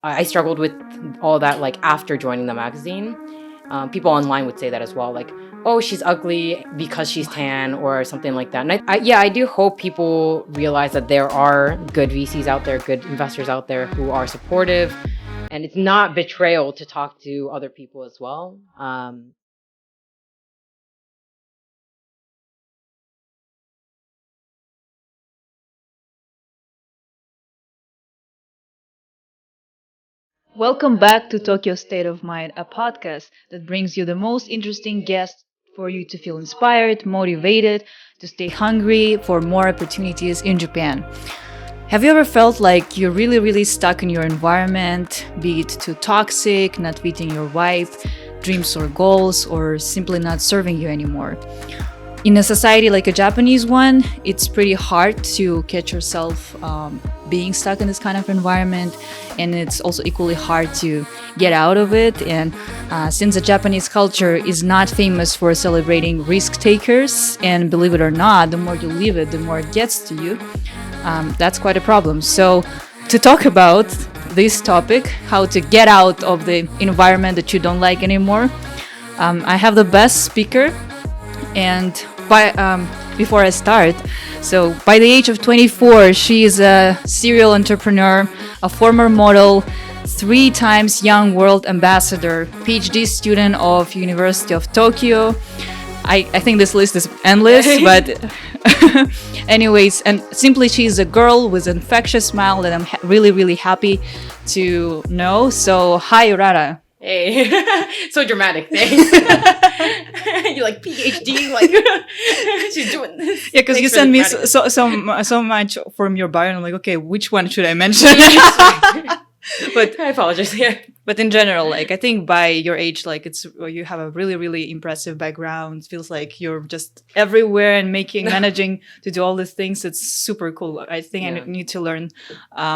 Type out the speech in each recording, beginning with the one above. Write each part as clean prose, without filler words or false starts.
I struggled with all that like after joining the magazine. People online would say that as well, like, oh, she's ugly because she's tan or something like that. And yeah, I do hope people realize that there are good VCs out there, good investors out there who are supportive, and it's not betrayal to talk to other people as well. Welcome back to Tokyo State of Mind, a podcast that brings you the most interesting guests for you to feel inspired, motivated, to stay hungry for more opportunities in Japan. Have you ever felt like you're really stuck in your environment, be it too toxic, not fitting your wife, dreams or goals, or simply not serving you anymore? In a society like a Japanese one, it's pretty hard to catch yourself being stuck in this kind of environment, and it's also equally hard to get out of it. And since the Japanese culture is not famous for celebrating risk takers, and believe it or not, the more you live it, the more it gets to you, that's quite a problem. So, to talk about this topic, how to get out of the environment that you don't like anymore, I have the best speaker. And before I start, so by the age of 24, she is a serial entrepreneur, a former model, 3 times Young World Ambassador, PhD student of University of Tokyo. I think this list is endless, but anyways, and simply she's a girl with an infectious smile that I'm really happy to know. So hi, Urara. Hey, so dramatic. Thanks. You're like PhD, like she's doing this. Yeah, because you Thanks for sent the me dramatic- so much from your bio, and I'm like, okay, which one should I mention? But I apologize. Yeah. but in general, like I think by your age, like you have a really impressive background. It feels like you're just everywhere and managing to do all these things. It's super cool. I think I Yeah. need to learn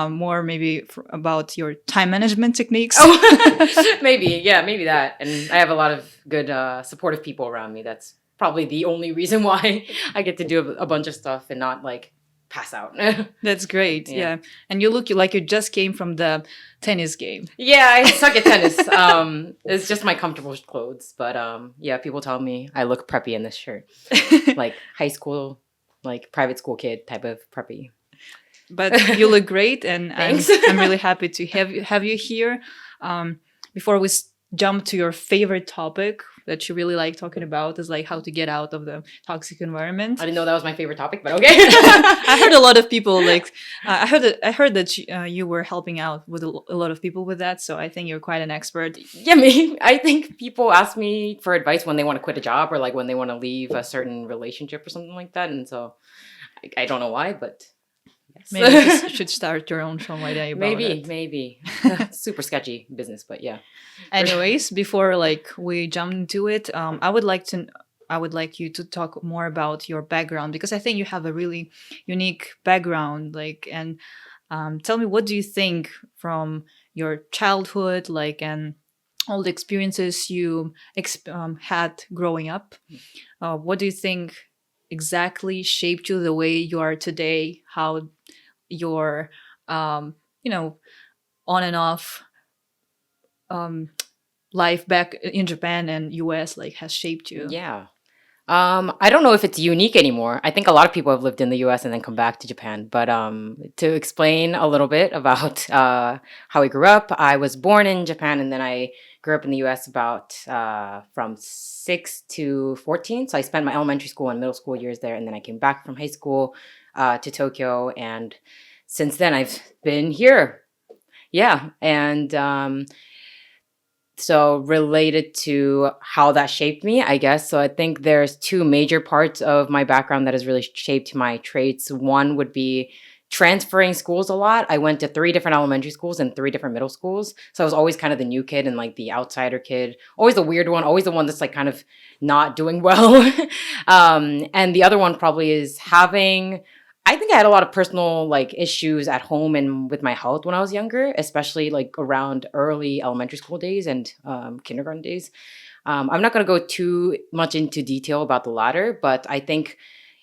more maybe about your time management techniques. Oh, maybe that. And I have a lot of good supportive people around me. That's probably the only reason why I get to do a bunch of stuff and not like pass out. That's great. Yeah. Yeah. And you look like you just came from the tennis game. Yeah, I suck at tennis. It's just my comfortable clothes, but yeah, people tell me I look preppy in this shirt, like high school, like private school kid type of preppy. But you look great, and Thanks. I'm really happy to have you here. Before we jump to your favorite topic that you really like talking about, is like how to get out of the toxic environment. I didn't know that was my favorite topic, but okay. I heard a lot of people like I heard that you were helping out with a lot of people with that, so I think you're quite an expert. Yeah, me. I think people ask me for advice when they want to quit a job or like when they want to leave a certain relationship or something like that, and so I don't know why, but yes. Maybe you should start your own show idea about it. Maybe super sketchy business, but yeah. Anyways, before like we jump into it, I would like you to talk more about your background, because I think you have a really unique background. Like, and tell me, what do you think from your childhood, like, and all the experiences you had growing up? What do you think exactly shaped you the way you are today? How your, you know, on and off life back in Japan and US like has shaped you? Yeah. I don't know if it's unique anymore. I think a lot of people have lived in the US and then come back to Japan. But to explain a little bit about how I grew up, I was born in Japan and then I grew up in the US about from 6 to 14. So I spent my elementary school and middle school years there. And then I came back from high school to Tokyo. And since then, I've been here. Yeah. And so related to how that shaped me, I guess. So I think there's 2 major parts of my background that has really shaped my traits. One would be transferring schools a lot. I went to 3 different elementary schools and 3 different middle schools. So I was always kind of the new kid and like the outsider kid, always the weird one, always the one that's like kind of not doing well. And the other one probably is I think I had a lot of personal like issues at home and with my health when I was younger, especially like around early elementary school days and kindergarten days. I'm not going to go too much into detail about the latter, but I think,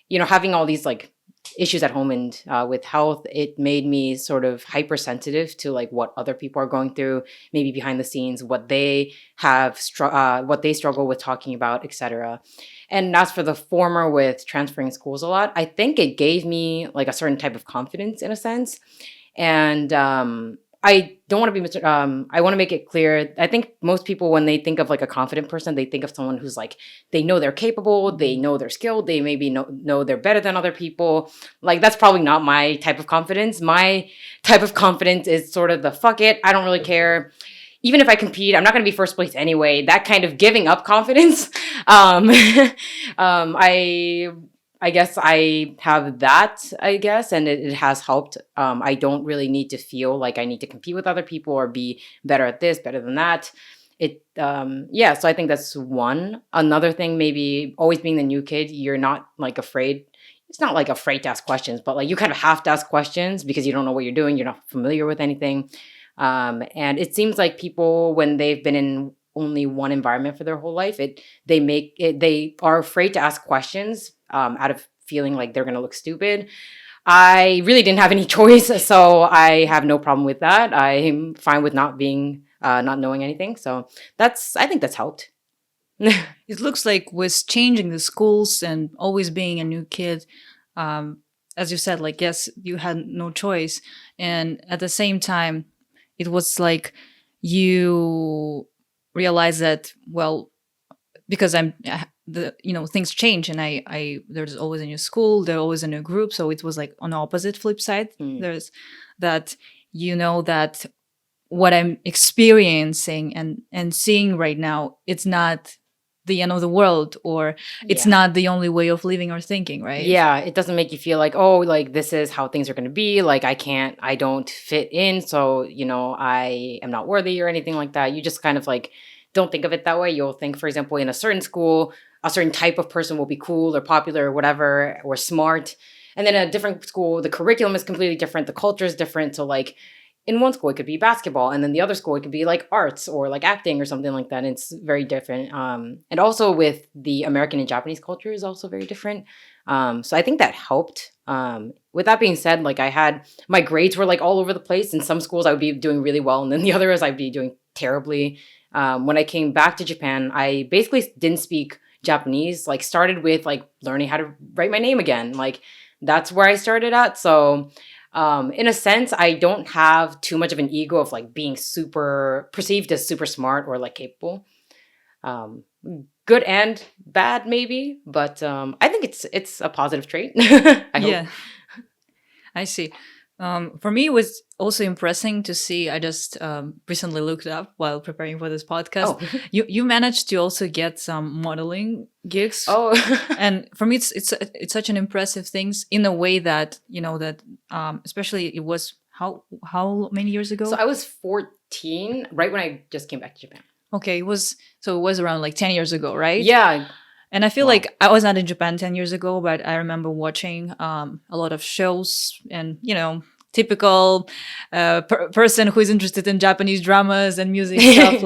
having all these like issues at home and with health, it made me sort of hypersensitive to like what other people are going through, maybe behind the scenes, what they what they struggle with talking about, etc. And as for the former with transferring schools a lot, I think it gave me like a certain type of confidence in a sense. And I don't want to be I want to make it clear. I think most people, when they think of like a confident person, they think of someone who's like, they know they're capable, they know they're skilled, they maybe know they're better than other people. Like, that's probably not my type of confidence. My type of confidence is sort of the fuck it, I don't really care. Even if I compete, I'm not going to be first place anyway. That kind of giving up confidence. I guess I have that, I guess, and it has helped. I don't really need to feel like I need to compete with other people or be better at this, better than that. Yeah, so I think that's one. Another thing, maybe always being the new kid, you're not like afraid. It's not like afraid to ask questions, but like you kind of have to ask questions because you don't know what you're doing. You're not familiar with anything. And it seems like people, when they've been in only one environment for their whole life, they are afraid to ask questions out of feeling like they're going to look stupid. I really didn't have any choice, so I have no problem with that. I'm fine with not knowing anything. So I think that's helped. It looks like with changing the schools and always being a new kid, as you said, like, yes, you had no choice. And at the same time, it was like you realize that, well, because things change, and I there's always a new school, there's always a new group, so it was like on the opposite flip side. There's that, that what I'm experiencing and seeing right now, it's not the end of the world, or it's not the only way of living or thinking, right? Yeah, it doesn't make you feel like, oh, like this is how things are going to be. Like I don't fit in, so I am not worthy or anything like that. You just kind of like don't think of it that way. You'll think, for example, in a certain school, a certain type of person will be cool or popular or whatever, or smart. And then a different school, the curriculum is completely different. The culture is different. So like in one school, it could be basketball. And then the other school, it could be like arts or like acting or something like that. And it's very different. And also with the American and Japanese culture is also very different. So I think that helped. With that being said, like my grades were like all over the place. In some schools, I would be doing really well. And then the others, I'd be doing terribly. When I came back to Japan, I basically didn't speak Japanese, like started with like learning how to write my name again. Like that's where I started at. So in a sense, I don't have too much of an ego of like being perceived as super smart or like capable. Good and bad maybe, but I think it's a positive trait. I hope. I see. For me, it was also impressive to see. I just recently looked up while preparing for this podcast. Oh. You managed to also get some modeling gigs. Oh, and for me, it's such an impressive thing in a way that especially it was how many years ago? So I was 14, right when I just came back to Japan. Okay, it was around like 10 years ago, right? Yeah. And I feel like I was not in Japan 10 years ago, but I remember watching a lot of shows and, typical person who is interested in Japanese dramas and music stuff.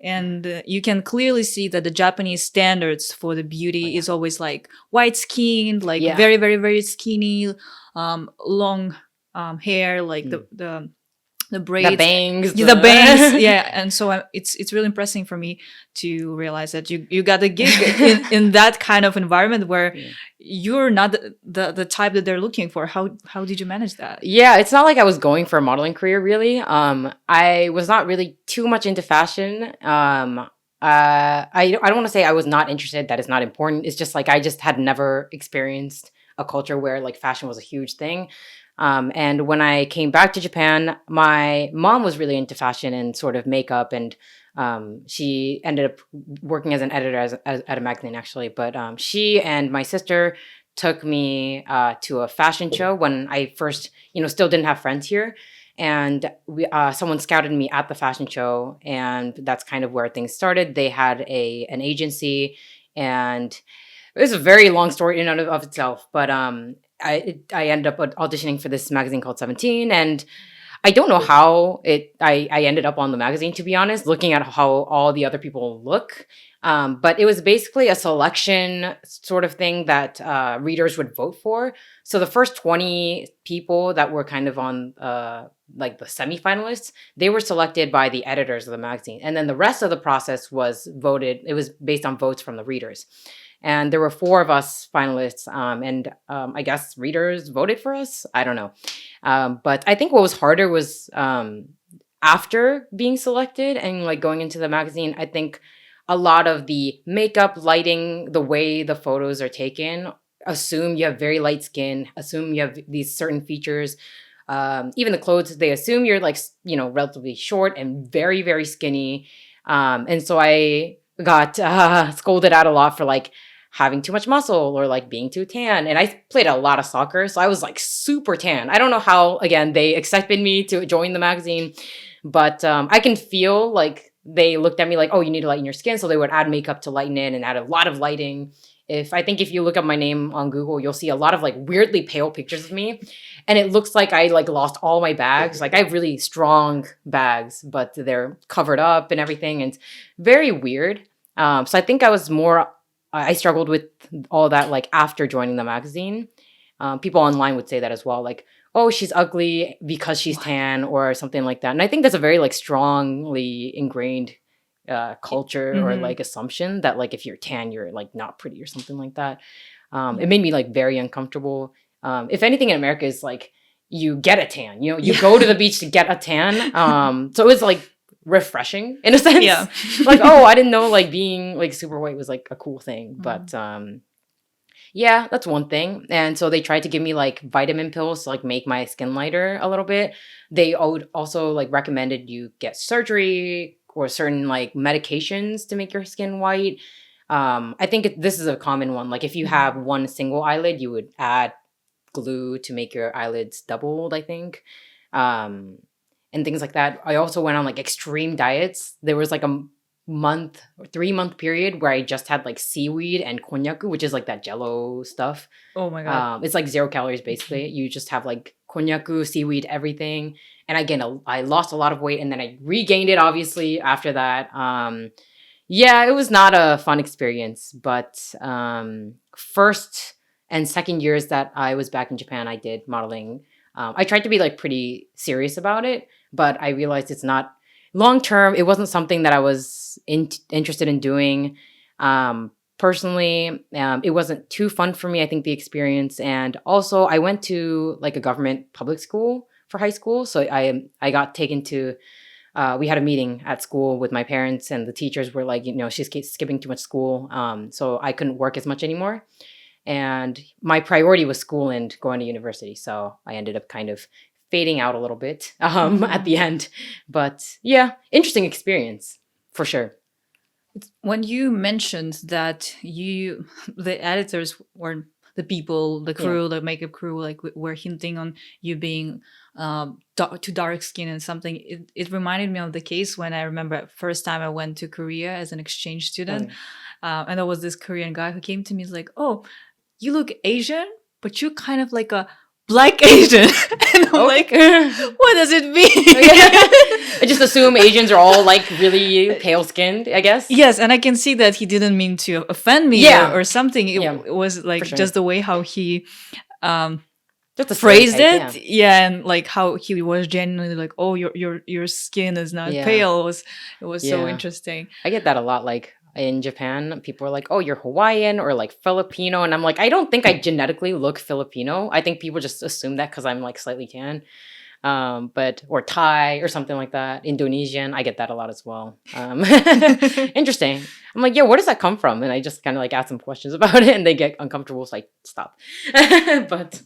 And you can clearly see that the Japanese standards for the beauty is always like white skinned, like very, very, very skinny, long hair, like the braids, the bangs, yeah. And so it's really impressive for me to realize that you got a gig in that kind of environment where you're not the type that they're looking for. How did you manage that? Yeah, it's not like I was going for a modeling career really. I was not really too much into fashion. I don't want to say I was not interested. That is not important. It's just like I just had never experienced a culture where like fashion was a huge thing. And when I came back to Japan, my mom was really into fashion and sort of makeup, and she ended up working as an editor at a magazine, actually. But she and my sister took me to a fashion show when I first, still didn't have friends here. And someone scouted me at the fashion show, and that's kind of where things started. They had an agency, and it was a very long story in and of itself. But I ended up auditioning for this magazine called 17, and I don't know how I ended up on the magazine, to be honest, looking at how all the other people look. But it was basically a selection sort of thing that readers would vote for. So the first 20 people that were kind of on like the semifinalists, they were selected by the editors of the magazine. And then the rest of the process was voted, it was based on votes from the readers. And there were 4 of us finalists, and I guess readers voted for us. I don't know. But I think what was harder was after being selected and like going into the magazine, I think a lot of the makeup, lighting, the way the photos are taken, assume you have very light skin, assume you have these certain features. Even the clothes, they assume you're like, relatively short and very, very skinny. And so I got scolded out a lot for like having too much muscle or like being too tan. And I played a lot of soccer, so I was like super tan. I don't know how, again, they accepted me to join the magazine, but I can feel like they looked at me like, oh, you need to lighten your skin. So they would add makeup to lighten it and add a lot of lighting. If you look up my name on Google, you'll see a lot of like weirdly pale pictures of me. And it looks like I like lost all my bags. Like I have really strong bags, but they're covered up and everything. And it's very weird. So I think I struggled with all that like after joining the magazine. People online would say that as well, like, oh, she's ugly because she's tan or something like that. And I think that's a very like strongly ingrained culture or like assumption that like if you're tan, you're like not pretty or something like that. It made me like very uncomfortable. If anything in America is like you get a tan, you go to the beach to get a tan. So it was like refreshing in a sense. Yeah. Like, oh, I didn't know like being like super white was like a cool thing. But yeah, that's one thing. And so they tried to give me like vitamin pills to like make my skin lighter a little bit. They also like recommended you get surgery or certain like medications to make your skin white. I think this is a common one. Like if you have one single eyelid, you would add glue to make your eyelids doubled, I think. And things like that. I also went on like extreme diets. There was like a 3-month period where I just had like seaweed and konnyaku, which is like that jello stuff. Oh my God. It's like 0 calories basically. You just have like konnyaku, seaweed, everything. And again, I lost a lot of weight and then I regained it obviously after that. Yeah, it was not a fun experience, but first and second years that I was back in Japan, I did modeling. I tried to be like pretty serious about it, but I realized it's not long term. It wasn't something that I was interested in doing. Personally, it wasn't too fun for me, I think, the experience. And also, I went to like a government public school for high school. So I got taken to, we had a meeting at school with my parents, and the teachers were like, she's skipping too much school. So I couldn't work as much anymore. And my priority was school and going to university. So I ended up kind of fading out a little bit at the end. But yeah, interesting experience for sure. When you mentioned that the editors were the people, the crew, the makeup crew, like were hinting on you being too dark skin and something, it reminded me of the case when I remember first time I went to Korea as an exchange student. And there was this Korean guy who came to me, he's like, oh, you look Asian, but you're kind of like a Black Asian. And I'm like, what does it mean? I just assume Asians are all like really pale skinned, I guess. Yes, and I can see that he didn't mean to offend me or something. It was like just the way how he just phrased it. Yeah, and like how he was genuinely like, oh, your skin is not pale. It was so interesting. I get that a lot. Like in Japan, people are like, oh, you're Hawaiian or like Filipino. And I'm like, I don't think I genetically look Filipino. I think people just assume that because I'm like slightly tan. Or Thai or something like that. Indonesian, I get that a lot as well. Interesting. I'm like, yeah, where does that come from? And I just kind of like ask them questions about it and they get uncomfortable. So I stop. But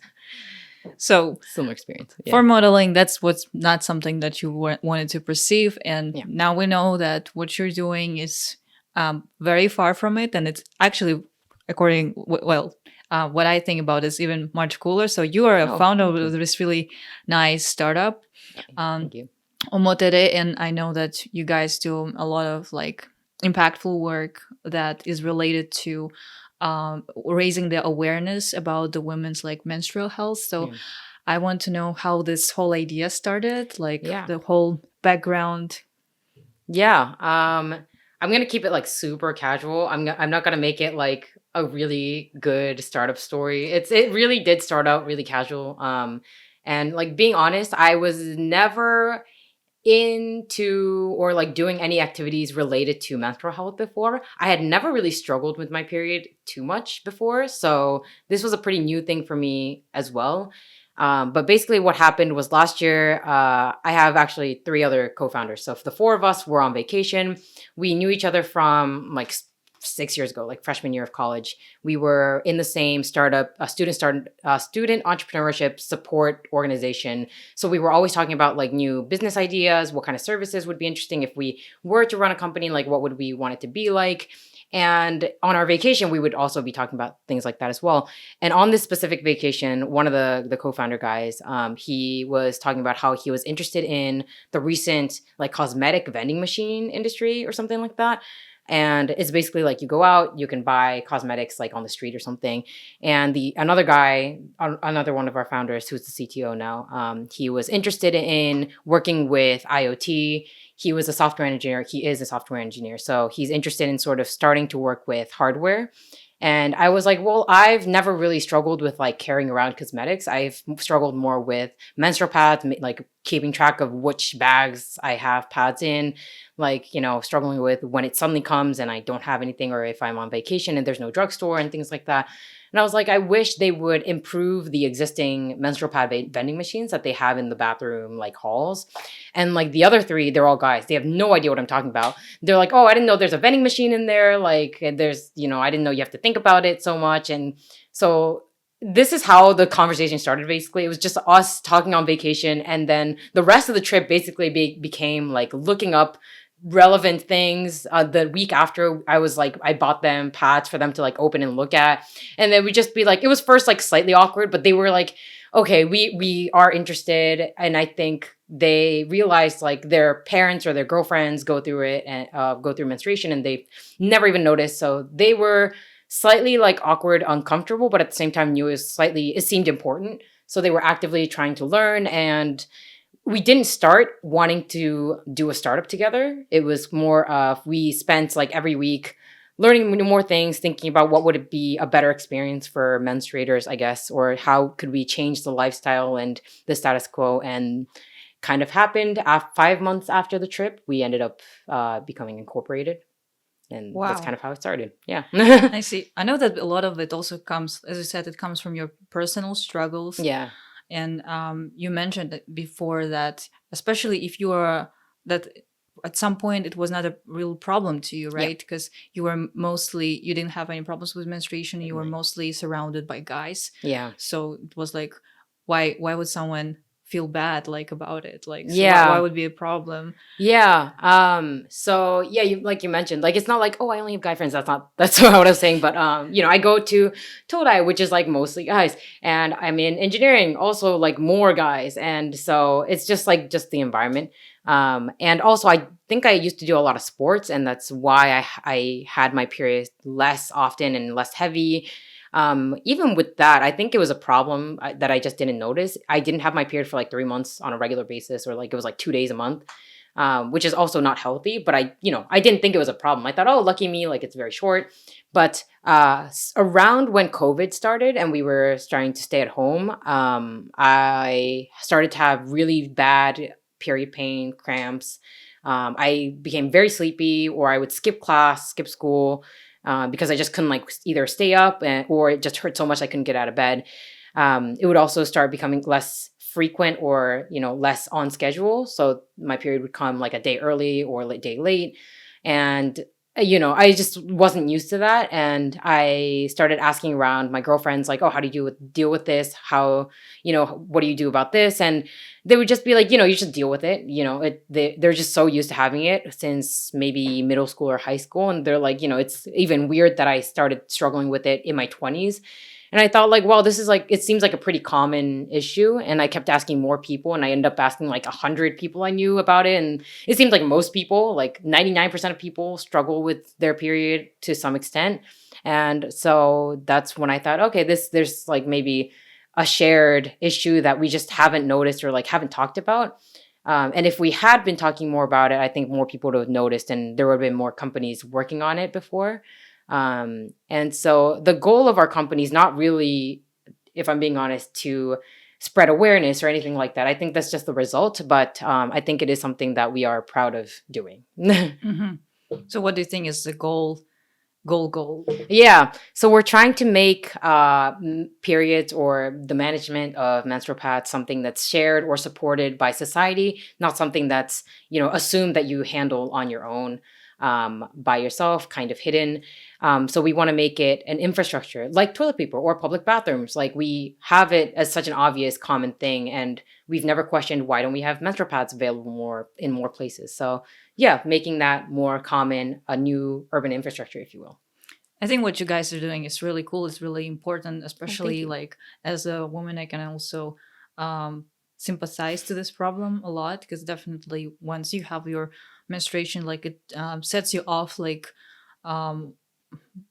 so similar experience. For modeling, that's what's not something that you wanted to perceive. And now we know that what you're doing is very far from it. And it's actually, according, what I think about is even much cooler. So you are a founder of this really nice startup, thank you. Omotete, and I know that you guys do a lot of like impactful work that is related to raising the awareness about the women's like menstrual health. So I want to know how this whole idea started, like Yeah. the whole background. Yeah. I'm gonna keep it like super casual. I'm not gonna make it like a really good startup story. It really did start out really casual. And like being honest, I was never into or like doing any activities related to menstrual health before. I had never really struggled with my period too much before, so this was a pretty new thing for me as well. But basically, what happened was last year, I have actually three other co founders. So, if the four of us were on vacation, we knew each other from like 6 years ago, like freshman year of college. We were in the same startup, student entrepreneurship support organization. So we were always talking about like new business ideas, what kind of services would be interesting if we were to run a company, like what would we want it to be like. And on our vacation, we would also be talking about things like that as well. And on this specific vacation, one of the co-founder guys, he was talking about how he was interested in the recent like cosmetic vending machine industry or something like that. And it's basically like you go out, you can buy cosmetics like on the street or something. And the another guy, another one of our founders, who's the CTO now, he was interested in working with IoT. He was a software engineer. He is a software engineer, so he's interested in sort of starting to work with hardware. And I was like, well, I've never really struggled with like carrying around cosmetics. I've struggled more with menstrual pads, like keeping track of which bags I have pads in, like, struggling with when it suddenly comes and I don't have anything, or if I'm on vacation and there's no drugstore and things like that. And I was like, I wish they would improve the existing menstrual pad vending machines that they have in the bathroom, like halls. And like the other three, they're all guys. They have no idea what I'm talking about. They're like, oh, I didn't know there's a vending machine in there. Like, there's, I didn't know you have to think about it so much. And so this is how the conversation started. Basically, it was just us talking on vacation, and then the rest of the trip basically became like looking up relevant things. The week after, I bought them pads for them to like open and look at, and then we just be like, it was first like slightly awkward, but they were like, okay, we are interested. And I think they realized like their parents or their girlfriends go through it and go through menstruation, and they never even noticed. So they were slightly like awkward, uncomfortable, but at the same time knew it seemed important. So they were actively trying to learn. And we didn't start wanting to do a startup together. It was more of we spent like every week learning more things, thinking about what would it be a better experience for menstruators, I guess, or how could we change the lifestyle and the status quo. And kind of happened 5 months after the trip, we ended up becoming incorporated. And that's Wow. kind of how it started. Yeah. I see. I know that a lot of it also comes, as you said, it comes from your personal struggles. Yeah. And you mentioned that before that, especially if you are that at some point it was not a real problem to you, right? Because you didn't have any problems with menstruation. You were mostly surrounded by guys. Yeah. So it was like, why would someone feel bad like about it? Like, so Yeah. why would be a problem? Yeah. So yeah, you mentioned, like, it's not like, oh, I only have guy friends. That's what I was saying. But I go to Todai, which is like mostly guys, and I'm in engineering, also like more guys. And so it's just the environment. And also I think I used to do a lot of sports, and that's why I had my periods less often and less heavy. Even with that, I think it was a problem that I just didn't notice. I didn't have my period for like 3 months on a regular basis, or like it was like 2 days a month, which is also not healthy. But I didn't think it was a problem. I thought, oh, lucky me, like it's very short. But around when COVID started and we were starting to stay at home, I started to have really bad period pain, cramps. I became very sleepy, or I would skip class, skip school. Because I just couldn't like either stay up or it just hurt so much I couldn't get out of bed. It would also start becoming less frequent, or less on schedule. So my period would come like a day early or a day late, and I just wasn't used to that. And I started asking around my girlfriends, like, oh, how do you deal with this? How, what do you do about this? And they would just be like, you should deal with it. They're just so used to having it since maybe middle school or high school. And they're like, it's even weird that I started struggling with it in my 20s. And I thought, like, well, this is like, it seems like a pretty common issue. And I kept asking more people, and I ended up asking like 100 people I knew about it. And it seemed like most people, like 99% of people, struggle with their period to some extent. And so that's when I thought, okay, there's like maybe a shared issue that we just haven't noticed or like haven't talked about. And if we had been talking more about it, I think more people would have noticed and there would have been more companies working on it before. And so the goal of our company is not really, if I'm being honest, to spread awareness or anything like that. I think that's just the result, but I think it is something that we are proud of doing. Mm-hmm. So what do you think is the goal? Yeah. So we're trying to make periods or the management of menstrual pads something that's shared or supported by society, not something that's, assumed that you handle on your own, by yourself, kind of hidden. So we want to make it an infrastructure like toilet paper or public bathrooms. Like we have it as such an obvious common thing. And we've never questioned why don't we have menstrual pads available more in more places. So yeah, making that more common, a new urban infrastructure, if you will. I think what you guys are doing is really cool. It's really important, Oh, especially thank you. like as a woman, I can also sympathize to this problem a lot because definitely once you have your menstruation, like it sets you off like um,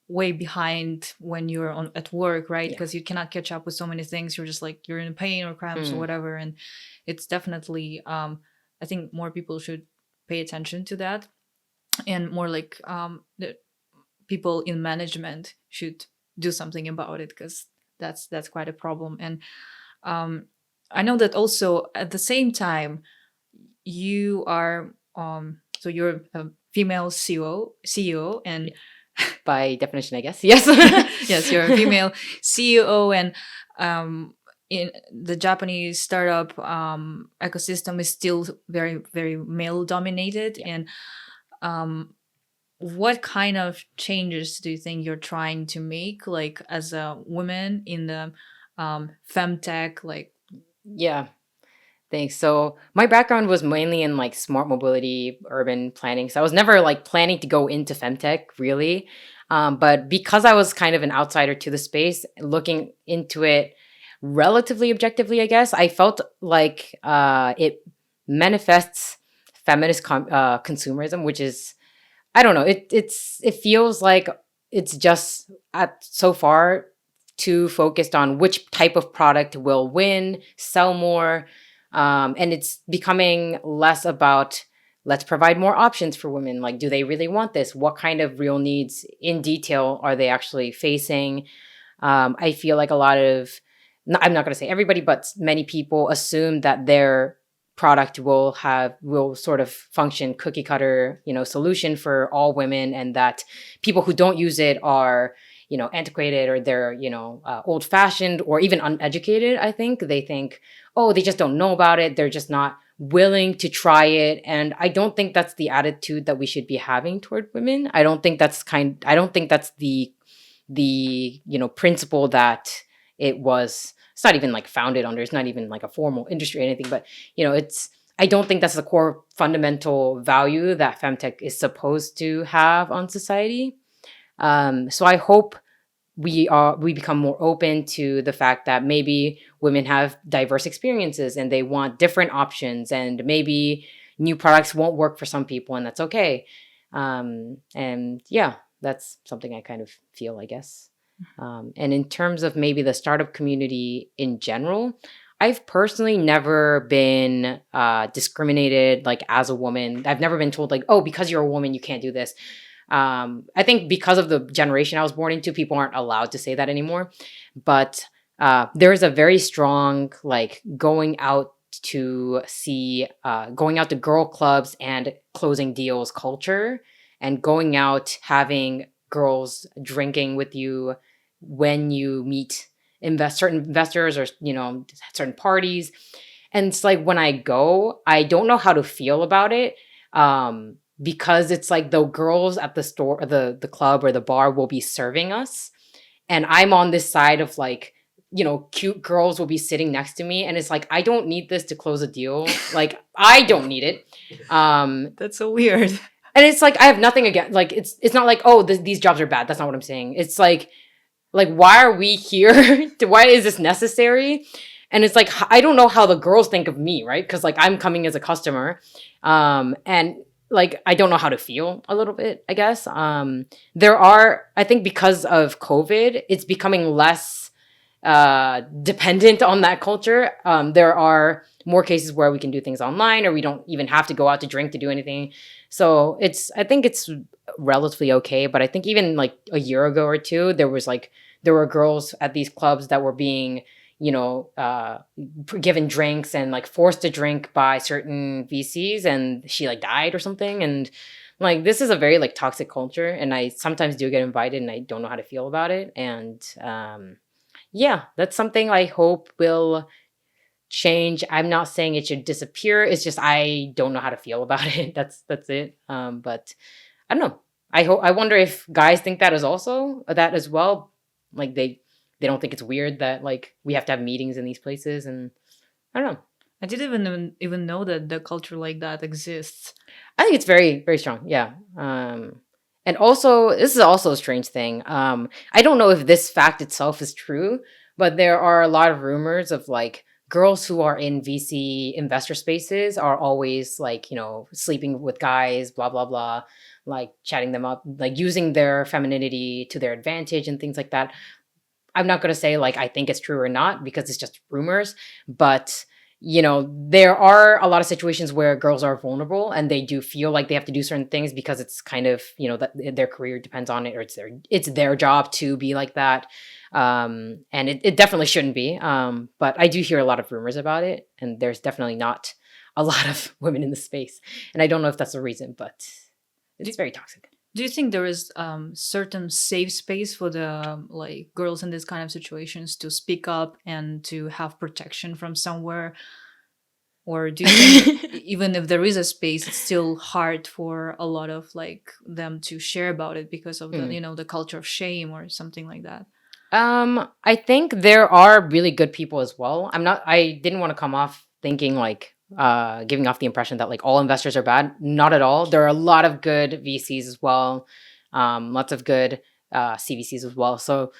way behind when you're at work, right? Yeah. Because you cannot catch up with so many things. You're just like you're in pain or cramps or Mm. whatever, and it's definitely. I think more people should pay attention to that, and more like the people in management should do something about it because that's quite a problem. And um, I know that also at the same time you are so you're a female CEO and By definition, I guess. Yes. yes, you're a female CEO, and in the Japanese startup ecosystem is still very, very male dominated. Yeah. And what kind of changes do you think you're trying to make, like as a woman in the femtech, like? Yeah. Thanks. So my background was mainly in like smart mobility, urban planning. So I was never like planning to go into femtech really. But because I was kind of an outsider to the space, looking into it relatively objectively, I guess, I felt like it manifests feminist consumerism, which is, I don't know, it feels like it's just at so far too focused on which type of product will win, sell more, and it's becoming less about let's provide more options for women. Like, do they really want this? What kind of real needs in detail are they actually facing? I feel like a lot of, I'm not going to say everybody, but many people assume that their product will sort of function cookie cutter, solution for all women, and that people who don't use it are, antiquated or they're, old fashioned or even uneducated. I think they think, oh, they just don't know about it. They're just not willing to try it. And I don't think that's the attitude that we should be having toward women. I don't think that's the principle that it's not even like founded under. It's not even like a formal industry or anything, but I don't think that's the core fundamental value that femtech is supposed to have on society. So I hope we become more open to the fact that maybe women have diverse experiences and they want different options, and maybe new products won't work for some people, and that's okay. And yeah, that's something I kind of feel, I guess. And in terms of maybe the startup community in general, I've personally never been discriminated like as a woman. I've never been told like, oh, because you're a woman, you can't do this. I think because of the generation I was born into, people aren't allowed to say that anymore. But there is a very strong like going out to girl clubs and closing deals culture, and going out having girls drinking with you when you meet certain investors or certain parties. And it's like when I go, I don't know how to feel about it. Because it's like the girls at the store, the club or the bar will be serving us. And I'm on this side of like, cute girls will be sitting next to me. And it's like, I don't need this to close a deal. Like, I don't need it. That's so weird. And it's like, I have nothing against, like, it's not like, oh, these jobs are bad. That's not what I'm saying. It's like, why are we here? Why is this necessary? And it's like, I don't know how the girls think of me, right? Because like I'm coming as a customer. And like, I don't know how to feel a little bit, I guess. I think because of COVID, it's becoming less dependent on that culture. There are more cases where we can do things online, or we don't even have to go out to drink to do anything. So I think it's relatively okay. But I think even like a year ago or two, there were girls at these clubs that were being, you know, given drinks and like forced to drink by certain VCs, and she like died or something. And like, this is a very like toxic culture, and I sometimes do get invited and I don't know how to feel about it. And yeah, that's something I hope will change. I'm not saying it should disappear. It's just I don't know how to feel about it. That's it. But I don't know. I wonder if guys think that is also that as well. Like they don't think it's weird that like we have to have meetings in these places, and I don't know. I didn't even know that the culture like that exists. I think it's very, very strong. Yeah. And also, this is also a strange thing. I don't know if this fact itself is true, but there are a lot of rumors of like girls who are in VC investor spaces are always like, you know, sleeping with guys, blah, blah, blah, like chatting them up, like using their femininity to their advantage and things like that. I'm not going to say like I think it's true or not because it's just rumors, but you know, there are a lot of situations where girls are vulnerable and they do feel like they have to do certain things because it's kind of, you know, that their career depends on it, or it's their job to be like that. And it definitely shouldn't be. But I do hear a lot of rumors about it, and there's definitely not a lot of women in the space. And I don't know if that's the reason, but it's very toxic. Do you think there is certain safe space for the like girls in this kind of situations to speak up and to have protection from somewhere? Or do you think even if there is a space, it's still hard for a lot of like them to share about it because of the, you know, the culture of shame or something like that? I think there are really good people as well. I didn't want to come off thinking like giving off the impression that like all investors are bad. Not at all. There are a lot of good VCs as well. Lots of good CVCs as well. So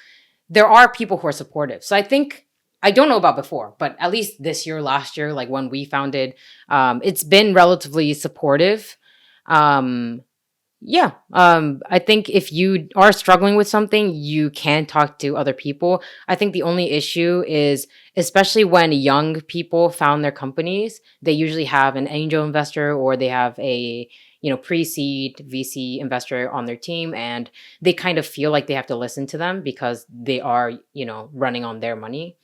there are people who are supportive. So I think I don't know about before, but at least this year, last year, like when we founded, it's been relatively supportive. Um, yeah. I think if you are struggling with something, you can talk to other people. I think the only issue is, especially when young people found their companies, they usually have an angel investor or they have a, you know, pre-seed VC investor on their team, and they kind of feel like they have to listen to them because they are, you know, running on their money.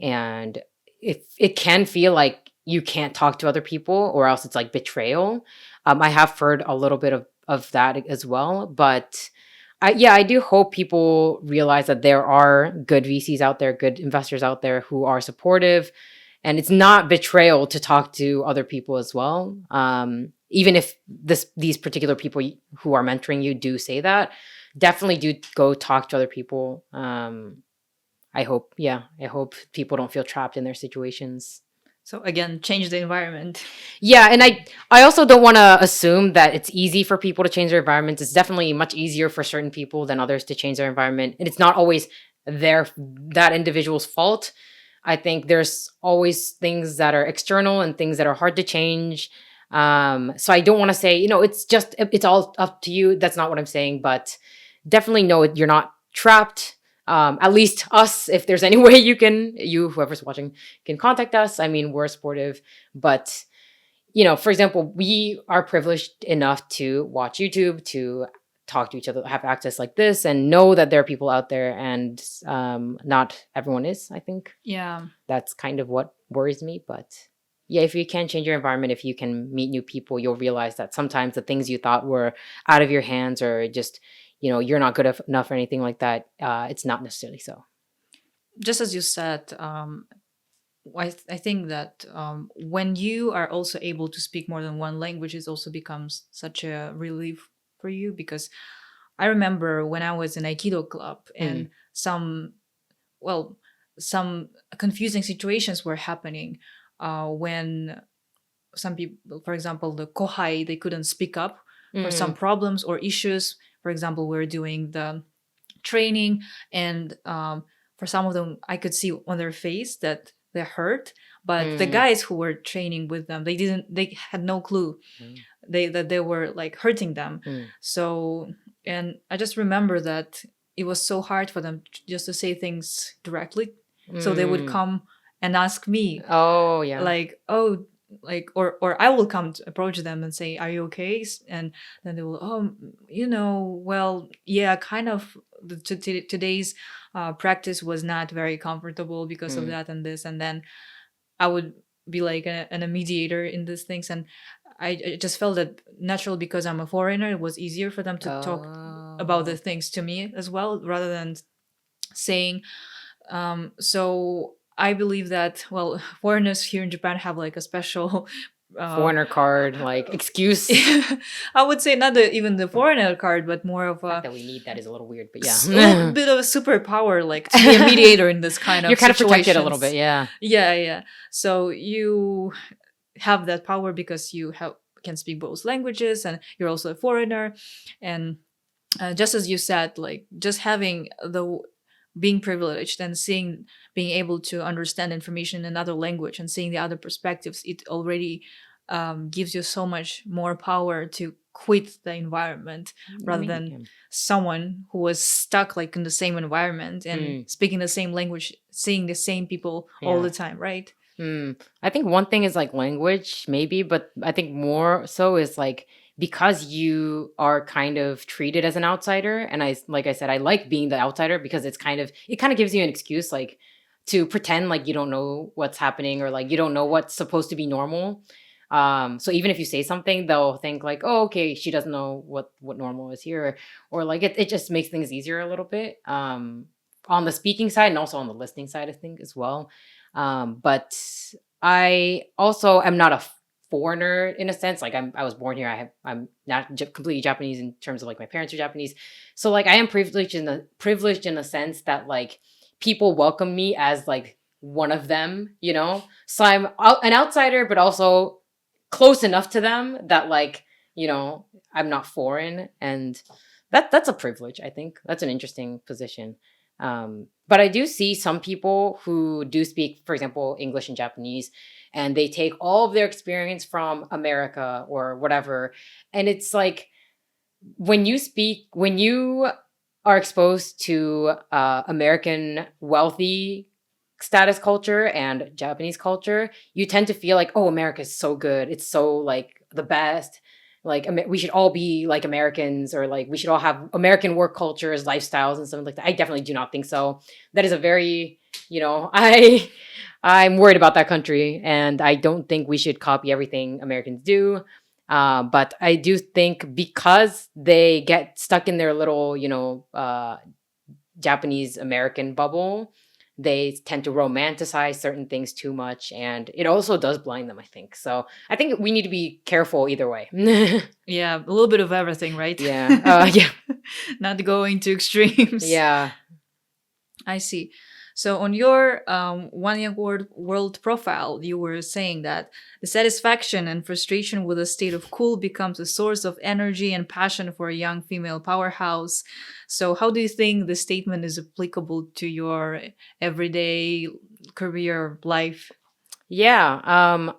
And if it can feel like you can't talk to other people or else it's like betrayal. I have heard a little bit of that as well, but I do hope people realize that there are good VCs out there, good investors out there who are supportive, and it's not betrayal to talk to other people as well. Even if these particular people who are mentoring you do say that, definitely do go talk to other people. I hope people don't feel trapped in their situations. So again, change the environment. Yeah, and I also don't want to assume that it's easy for people to change their environments. It's definitely much easier for certain people than others to change their environment, and it's not always that individual's fault. I think there's always things that are external and things that are hard to change. So I don't want to say, you know, it's all up to you. That's not what I'm saying, but definitely know you're not trapped. At least us, if there's any way whoever's watching can contact us. I mean, we're supportive, but you know, for example, we are privileged enough to watch YouTube, to talk to each other, have access like this, and know that there are people out there, and not everyone is. I think Yeah. that's kind of what worries me. But yeah, if you can change your environment, if you can meet new people, you'll realize that sometimes the things you thought were out of your hands or just, you know, you're not good enough or anything like that, it's not necessarily so. Just as you said, I think that when you are also able to speak more than one language, it also becomes such a relief for you. Because I remember when I was in Aikido club and well, some confusing situations were happening when some people, for example, the kohai, they couldn't speak up for some problems or issues. For example, we were doing the training, and for some of them, I could see on their face that they're hurt. But the guys who were training with them, they had no clue that they were like hurting them. So, and I just remember that it was so hard for them just to say things directly So they would come and ask me, Oh, yeah. like, oh, like, or I will come to approach them and say, are you okay? And then they will, oh, well, yeah, kind of. Today's practice was not very comfortable because of that and this, and then I would be like a mediator in these things, and I just felt that natural, because I'm a foreigner, it was easier for them to talk about the things to me as well, rather than saying. So I believe that, well, foreigners here in Japan have like a special Foreigner card, like, excuse. I would say not even the foreigner card, but more of Not a that we need that is a little weird, but a yeah. little bit of a superpower, like to be a mediator in this kind of You're kind of protected a situations. little bit, yeah. Yeah. So you have that power because you can speak both languages, and you're also a foreigner. And just as you said, like, just having the being privileged and being able to understand information in another language and seeing the other perspectives, it already gives you so much more power to quit the environment, rather than someone who was stuck like in the same environment and speaking the same language, seeing the same people all the time, right? I think one thing is like language, maybe, but I think more so is like, because you are kind of treated as an outsider, and like I said, I like being the outsider because it kind of gives you an excuse, like, to pretend like you don't know what's happening, or like you don't know what's supposed to be normal. So even if you say something, they'll think like, oh, okay, she doesn't know what normal is here, or like it just makes things easier a little bit, on the speaking side and also on the listening side, I think, as well. But I also am not a foreigner in a sense. Like, I was born here. I'm not completely Japanese in terms of like my parents are Japanese. So like I am privileged in the sense that like people welcome me as like one of them, you know? So I'm an outsider, but also close enough to them that like, I'm not foreign. And that's a privilege, I think. That's an interesting position. But I do see some people who do speak, for example, English and Japanese, and they take all of their experience from America or whatever. And it's like, when you are exposed to American wealthy status culture and Japanese culture, you tend to feel like, oh, America is so good. It's so like the best. Like, we should all be like Americans, or like we should all have American work cultures, lifestyles, and something like that. I definitely do not think so. That is a very, I'm worried about that country, and I don't think we should copy everything Americans do. But I do think because they get stuck in their little, Japanese American bubble, they tend to romanticize certain things too much, and it also does blind them, I think. So I think we need to be careful either way. Yeah, a little bit of everything, right? Yeah. Not going to extremes. Yeah. I see. So on your One Young World profile, you were saying that the satisfaction and frustration with a state of cool becomes a source of energy and passion for a young female powerhouse. So how do you think the statement is applicable to your everyday career life? Yeah.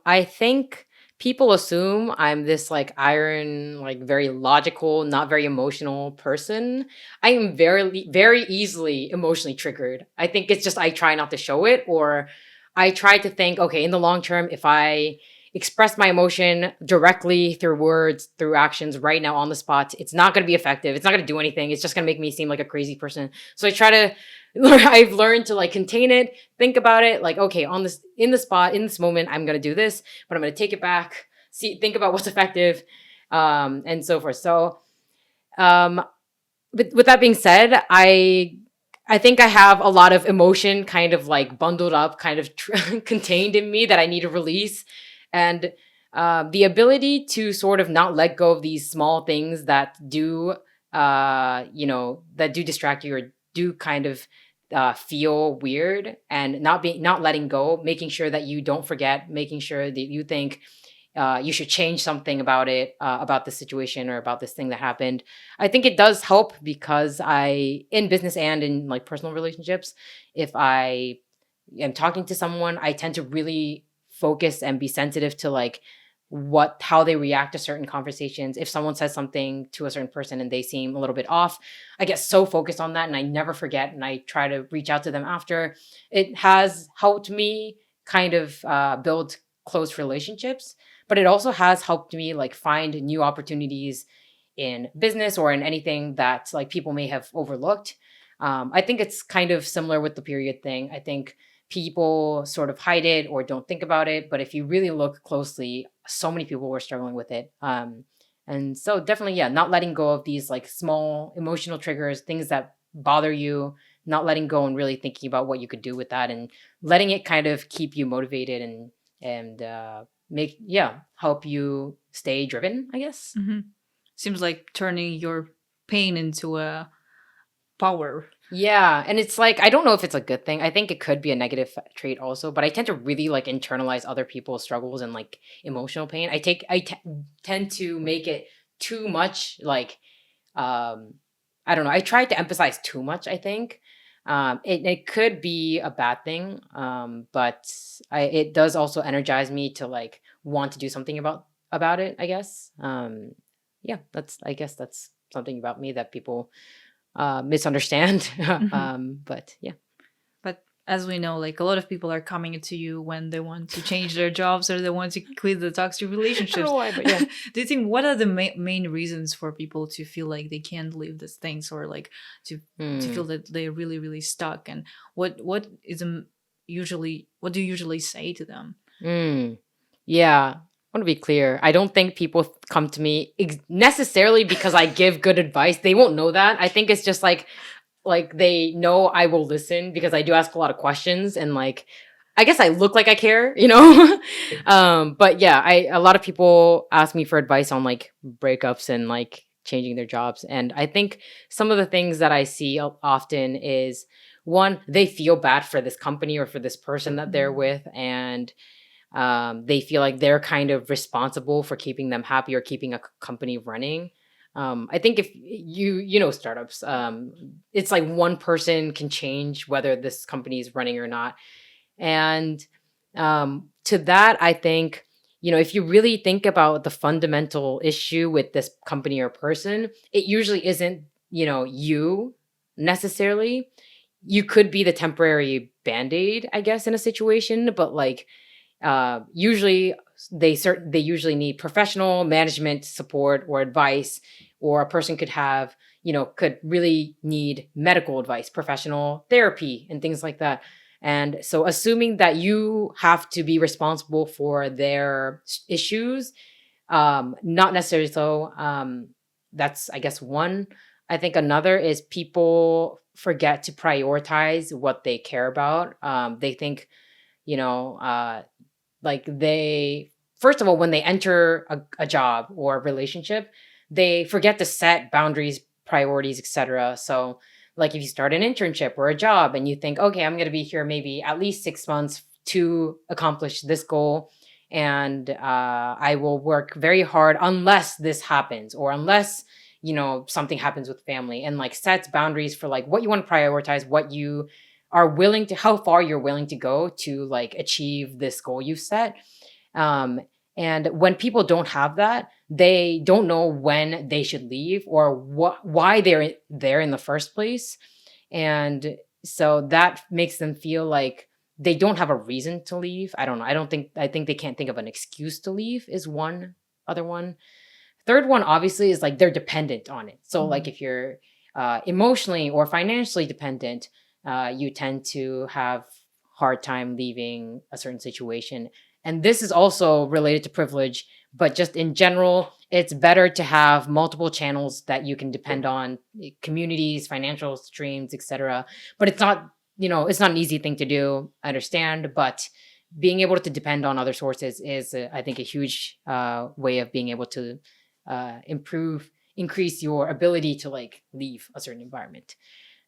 I think people assume I'm this like iron, like very logical, not very emotional person. I am very, very easily emotionally triggered. I think it's just I try not to show it, or I try to think, okay, in the long term, if I express my emotion directly through words, through actions right now on the spot, it's not going to be effective. It's not going to do anything. It's just going to make me seem like a crazy person. So I try to I've learned to like contain it, think about it, like, okay, in the spot, in this moment, I'm gonna do this, but I'm gonna take it back, think about what's effective, and so forth. So, um, with that being said, I think I have a lot of emotion kind of like bundled up, kind of contained in me that I need to release, and the ability to sort of not let go of these small things that do, that do distract you, or do kind of feel weird, and not letting go, making sure that you don't forget, making sure that you think you should change something about it, about the situation or about this thing that happened. I think it does help because in business and in like personal relationships, if I am talking to someone, I tend to really focus and be sensitive to like how they react to certain conversations. If someone says something to a certain person and they seem a little bit off, I get so focused on that and I never forget, and I try to reach out to them after. It has helped me kind of build close relationships, but it also has helped me like find new opportunities in business or in anything that like people may have overlooked. I think it's kind of similar with the period thing. I think people sort of hide it or don't think about it, but if you really look closely, so many people were struggling with it. And so definitely, yeah, not letting go of these like small emotional triggers, things that bother you, not letting go and really thinking about what you could do with that, and letting it kind of keep you motivated and make help you stay driven, I guess. Seems like turning your pain into a power. Yeah, and it's like I don't know if it's a good thing. I think it could be a negative trait also, but I tend to really like internalize other people's struggles and like emotional pain. Tend to make it too much like I don't know. I try to emphasize too much, I think. It could be a bad thing, but it does also energize me to like want to do something about it, I guess. Yeah, I guess that's something about me that people misunderstand. But yeah. But as we know, like a lot of people are coming to you when they want to change their jobs or they want to quit the toxic I don't relationships. know why, but yeah. Do you think what are the main reasons for people to feel like they can't leave these things, or like to feel that they're really really stuck? And what do you usually say to them? Yeah. I want to be clear. I don't think people come to me necessarily because I give good advice. They won't know that. I think it's just like they know I will listen because I do ask a lot of questions, and like I guess I look like I care, you know? But yeah, a lot of people ask me for advice on like breakups and like changing their jobs. And I think some of the things that I see often is one, they feel bad for this company or for this person that they're with, and they feel like they're kind of responsible for keeping them happy or keeping a company running. I think if you know startups, it's like one person can change whether this company is running or not. And to that, I think, if you really think about the fundamental issue with this company or person, it usually isn't, you necessarily. You could be the temporary band-aid, I guess, in a situation, but like usually they usually need professional management support or advice, or a person could really need medical advice, professional therapy, and things like that. And so assuming that you have to be responsible for their issues, not necessarily so. That's, I guess, one. I think another is people forget to prioritize what they care about. They think, like they, first of all, when they enter a job or a relationship, they forget to set boundaries, priorities, etc. So like if you start an internship or a job and you think, okay, I'm going to be here maybe at least 6 months to accomplish this goal, and I will work very hard unless this happens, or unless something happens with family, and like sets boundaries for like what you want to prioritize, what you are willing to, how far you're willing to go to like achieve this goal you've set. And when people don't have that, they don't know when they should leave or why they're there in the first place. And so that makes them feel like they don't have a reason to leave. I don't know. I think they can't think of an excuse to leave is one other one. Third one, obviously, is like they're dependent on it. So like if you're emotionally or financially dependent, you tend to have hard time leaving a certain situation. And this is also related to privilege, but just in general, it's better to have multiple channels that you can depend on, communities, financial streams, etc. But it's not, it's not an easy thing to do, I understand, but being able to depend on other sources is, I think, a huge way of being able to increase your ability to like leave a certain environment.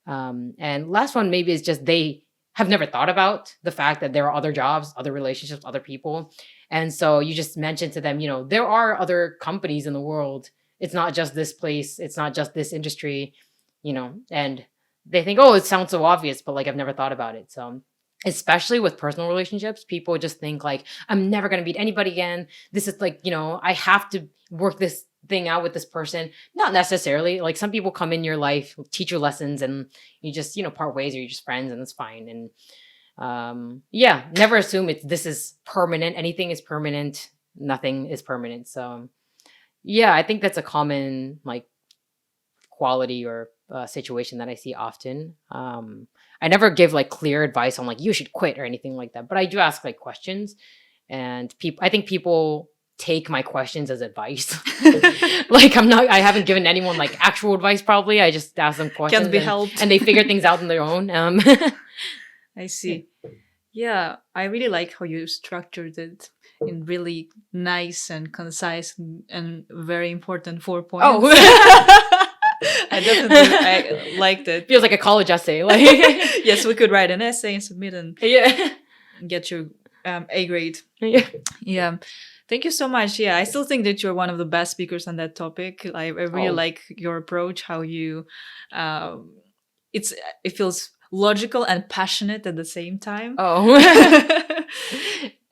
And last one maybe is just they have never thought about the fact that there are other jobs, other relationships, other people. And so you just mentioned to them, there are other companies in the world. It's not just this place. It's not just this industry, and they think, oh, it sounds so obvious, but like I've never thought about it. So especially with personal relationships, people just think like, I'm never going to meet anybody again. This is like, I have to work this thing out with this person. Not necessarily. Like some people come in your life, teach you lessons, and you just, part ways, or you're just friends, and it's fine. And never assume this is permanent. Anything is permanent. Nothing is permanent. So yeah, I think that's a common like quality or situation that I see often. I never give like clear advice on like you should quit or anything like that, but I do ask like questions, and I think people take my questions as advice. Like I haven't given anyone like actual advice. Probably I just ask them questions. Can be helped, and they figure things out on their own. I see. Yeah, I really like how you structured it in really nice and concise and very important 4 points. Oh. I liked it. Feels like a college essay. Like yes, we could write an essay and submit and get your A grade. Yeah. Thank you so much. Yeah, I still think that you're one of the best speakers on that topic. I really like your approach, how you it feels logical and passionate at the same time.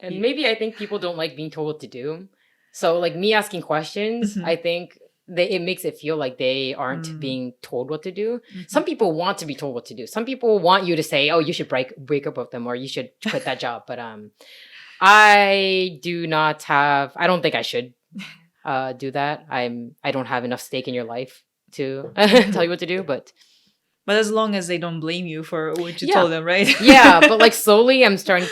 And maybe I think people don't like being told what to do. So like me asking questions, I think it makes it feel like they aren't being told what to do. Some people want to be told what to do. Some people want you to say, oh, you should break up with them, or you should quit that job. But I don't think I should do that. I don't have enough stake in your life to tell you what to do, but as long as they don't blame you for what you told them, right? Yeah, but like slowly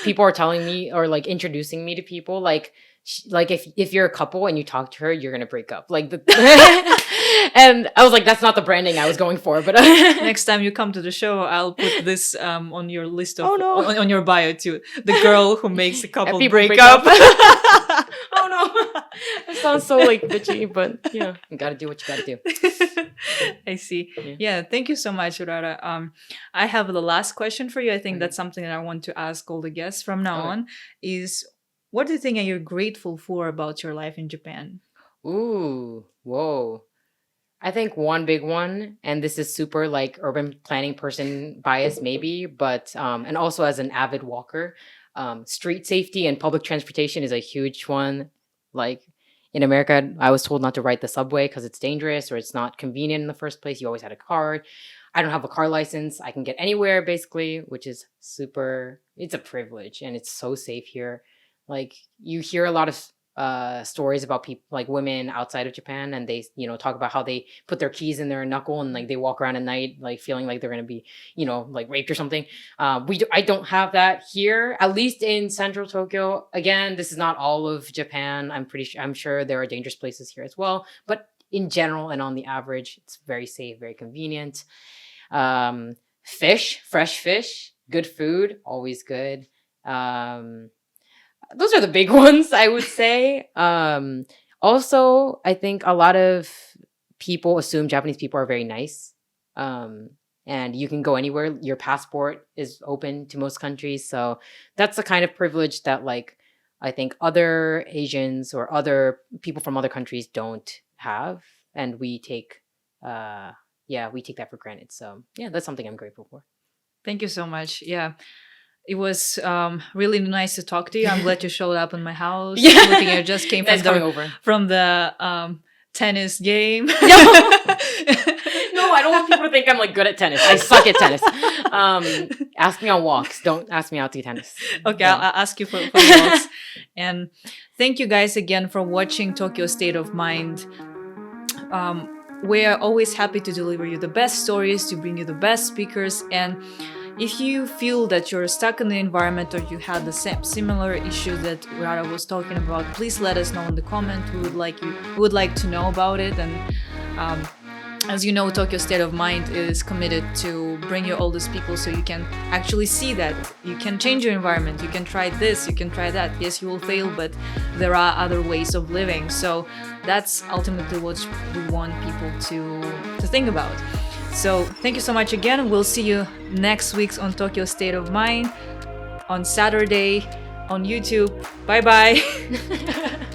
people are telling me, or like introducing me to people like if you're a couple and you talk to her, you're gonna break up. Like and I was like, that's not the branding I was going for. But next time you come to the show, I'll put this on your list of on your bio too. The girl who makes the couple break up. Oh no, it sounds so like bitchy, but you gotta do what you gotta do. I see. Yeah, thank you so much, Urara. I have the last question for you. I think that's something that I want to ask all the guests from now on. Is what do you think are you grateful for about your life in Japan? Ooh, whoa. I think one big one, and this is super like urban planning person bias maybe, but and also as an avid walker, street safety and public transportation is a huge one. Like in America, I was told not to ride the subway because it's dangerous or it's not convenient in the first place. You always had a car. I don't have a car license. I can get anywhere basically, which is it's a privilege, and it's so safe here. Like you hear a lot of stories about people, like women outside of Japan, and they, talk about how they put their keys in their knuckle and like they walk around at night, like feeling like they're gonna be, like raped or something. I don't have that here, at least in central Tokyo. Again, this is not all of Japan. I'm sure there are dangerous places here as well, but in general and on the average, it's very safe, very convenient. Fresh fish, good food, always good. Those are the big ones, I would say. Also, I think a lot of people assume Japanese people are very nice. And you can go anywhere. Your passport is open to most countries. So that's the kind of privilege that like I think other Asians or other people from other countries don't have. And we take that for granted. So yeah, that's something I'm grateful for. Thank you so much. Yeah. It was really nice to talk to you. I'm glad you showed up in my house. Looking, I just came from the tennis game. No, I don't want people to think I'm like good at tennis. I suck at tennis. Ask me on walks. Don't ask me out to tennis. Okay, yeah. I'll ask you for walks. And thank you guys again for watching Tokyo State of Mind. We are always happy to deliver you the best stories, to bring you the best speakers. And if you feel that you're stuck in the environment or you had the similar issue that Urara was talking about, please let us know in the comment. We would like to know about it. And as you know, Tokyo State of Mind is committed to bring you all these people so you can actually see that you can change your environment. You can try this, you can try that. Yes, you will fail, but there are other ways of living. So that's ultimately what we want people to think about. So thank you so much again. We'll see you next week on Tokyo State of Mind on Saturday on YouTube. Bye bye.